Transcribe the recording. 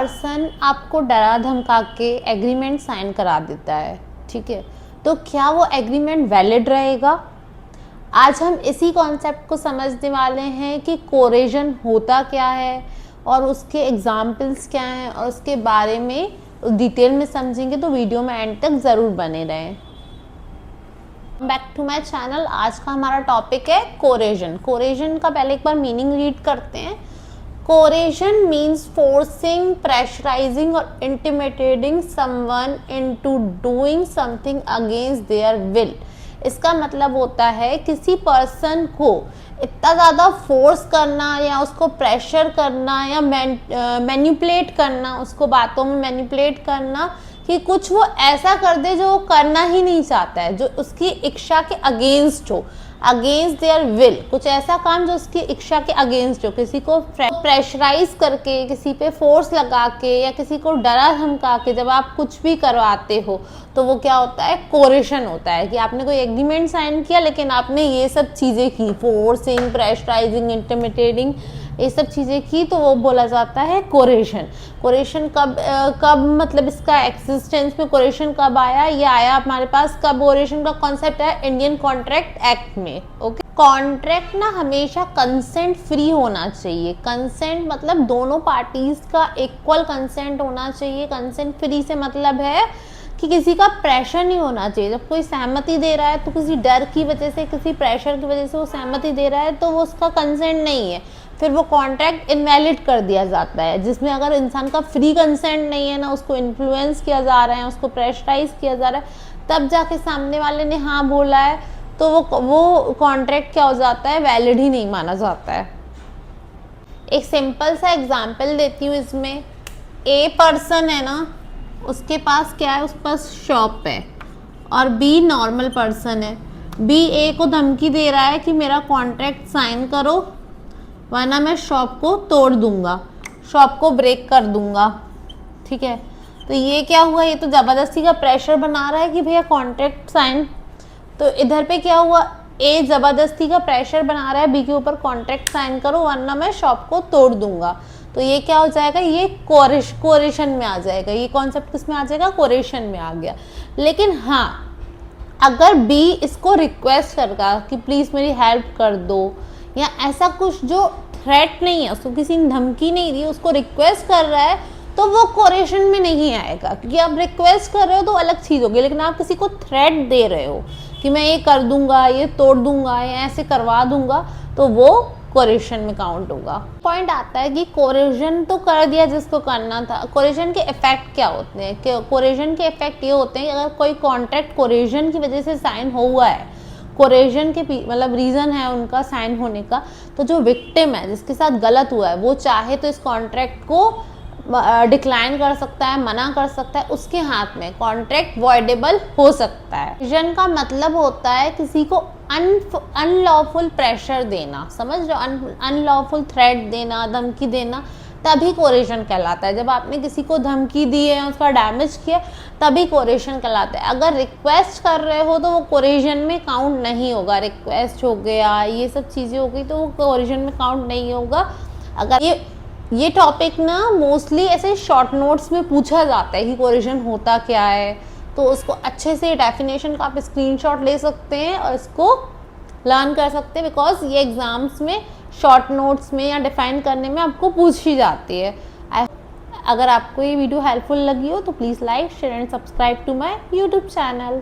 Person आपको डरा धमका के एग्रीमेंट साइन करा देता है, ठीक है, तो क्या वो एग्रीमेंट वैलिड रहेगा? आज हम इसी कॉन्सेप्ट को समझने वाले हैं कि कोरेजन होता क्या है और उसके एग्जाम्पल्स क्या हैं और उसके बारे में डिटेल में समझेंगे, तो वीडियो में एंड तक ज़रूर बने रहें। Back to my channel. आज का हमारा टॉपिक है कोरेजन। कोरेजन का पहले एक बार मीनिंग रीड करते हैं। कोरेजन मीन्स फोर्सिंग, प्रेशराइजिंग और intimidating someone into doing something against their will. इसका मतलब होता है किसी पर्सन को इतना ज़्यादा फोर्स करना या उसको प्रेशर करना या मैनिपुलेट करना, उसको बातों में मैनिपुलेट करना कि कुछ वो ऐसा कर दे जो वो करना ही नहीं चाहता है, जो उसकी इच्छा के अगेंस्ट हो, अगेंस्ट देयर विल। कुछ ऐसा काम जो उसकी इच्छा के अगेंस्ट हो, किसी को प्रेशराइज करके, किसी पे फोर्स लगा के या किसी को डरा धमका के जब आप कुछ भी करवाते हो तो वो क्या होता है? कोरेशन होता है। कि आपने कोई एग्रीमेंट साइन किया लेकिन आपने ये सब चीज़ें की, फोर्सिंग, प्रेशराइजिंग, इंटिमिडेटिंग, ये सब चीज़ें की, तो वो बोला जाता है कोरेशन। कोरेशन कब मतलब इसका एक्सिस्टेंस में कोरेशन कब आया? ये आया हमारे पास कब? कोरेशन का कॉन्सेप्ट है इंडियन कॉन्ट्रैक्ट एक्ट में। ओके, कॉन्ट्रैक्ट ना हमेशा कंसेंट फ्री होना चाहिए। कंसेंट मतलब दोनों पार्टीज का इक्वल कंसेंट होना चाहिए। कंसेंट फ्री से मतलब है कि किसी का प्रेशर नहीं होना चाहिए। जब कोई सहमति दे रहा है तो किसी डर की वजह से, किसी प्रेशर की वजह से वो सहमति दे रहा है तो वो उसका कंसेंट नहीं है, फिर वो कॉन्ट्रैक्ट इनवैलिड कर दिया जाता है। जिसमें अगर इंसान का फ्री कंसेंट नहीं है, ना उसको इन्फ्लुएंस किया जा रहा है, उसको प्रेशराइज किया जा रहा है, तब जाके सामने वाले ने हाँ बोला है, तो वो कॉन्ट्रैक्ट क्या हो जाता है? वैलिड ही नहीं माना जाता है। एक सिंपल सा एग्जाम्पल देती हूँ इसमें। ए पर्सन है ना, उसके पास क्या है? उस पास शॉप है और बी नॉर्मल पर्सन है। बी ए को धमकी दे रहा है कि मेरा कॉन्ट्रैक्ट साइन करो वरना मैं शॉप को तोड़ दूंगा, शॉप को ब्रेक कर दूंगा, ठीक है। तो ये क्या हुआ? ये तो ज़बरदस्ती का प्रेशर बना रहा है कि भैया कॉन्ट्रैक्ट साइन। तो इधर पे क्या हुआ? ए ज़बरदस्ती का प्रेशर बना रहा है बी के ऊपर, कॉन्ट्रैक्ट साइन करो वरना मैं शॉप को तोड़ दूंगा। तो ये क्या हो जाएगा? ये कोरेशन में आ जाएगा। ये कॉन्सेप्ट किस में आ जाएगा? कोरेशन में आ गया। लेकिन हाँ, अगर बी इसको रिक्वेस्ट करेगा कि प्लीज़ मेरी हेल्प कर दो, या ऐसा कुछ जो थ्रेट नहीं है, उसको किसी ने धमकी नहीं दी, उसको रिक्वेस्ट कर रहा है, तो वो कोरेशन में नहीं आएगा। क्योंकि आप रिक्वेस्ट कर रहे हो तो अलग चीज़ होगी, लेकिन आप किसी को थ्रेट दे रहे हो कि मैं ये कर दूंगा, ये तोड़ दूंगा, या ऐसे करवा दूंगा, तो वो कोरेशन में काउंट होगा। पॉइंट आता है कि कोरेशन तो कर दिया जिसको करना था। कोरेशन के इफेक्ट क्या होते हैं? कोरेशन के इफेक्ट ये होते हैं कि अगर कोई कॉन्ट्रैक्ट कोरेशन की वजह से साइन हुआ है, कोरेशन के मतलब रीज़न है उनका साइन होने का, तो जो विक्टिम है, जिसके साथ गलत हुआ है, वो चाहे तो इस कॉन्ट्रैक्ट को डिक्लाइन कर सकता है, मना कर सकता है। उसके हाथ में कॉन्ट्रैक्ट वॉइडेबल हो सकता है। कोरेशन का मतलब होता है किसी को अनलॉफुल प्रेशर देना, समझ रहे हो? अनलॉफुल थ्रेट देना, धमकी देना, तभी कोरेशन कहलाता है। जब आपने किसी को धमकी दी है, उसका डैमेज किया, तभी कोरेशन कहलाता है। अगर रिक्वेस्ट कर रहे हो तो वो कोरेशन में काउंट नहीं होगा। रिक्वेस्ट हो गया, ये सब चीज़ें हो गई, तो वो कोरेशन में काउंट नहीं होगा। अगर ये टॉपिक ना मोस्टली ऐसे शॉर्ट नोट्स में पूछा जाता है कि कोरेशन होता क्या है, तो उसको अच्छे से डेफिनेशन का आप स्क्रीनशॉट ले सकते हैं और इसको लर्न कर सकते हैं, बिकॉज ये एग्जाम्स में शॉर्ट नोट्स में या डिफाइन करने में आपको पूछी जाती है। अगर आपको ये वीडियो हेल्पफुल लगी हो तो please like, share and subscribe to my YouTube channel.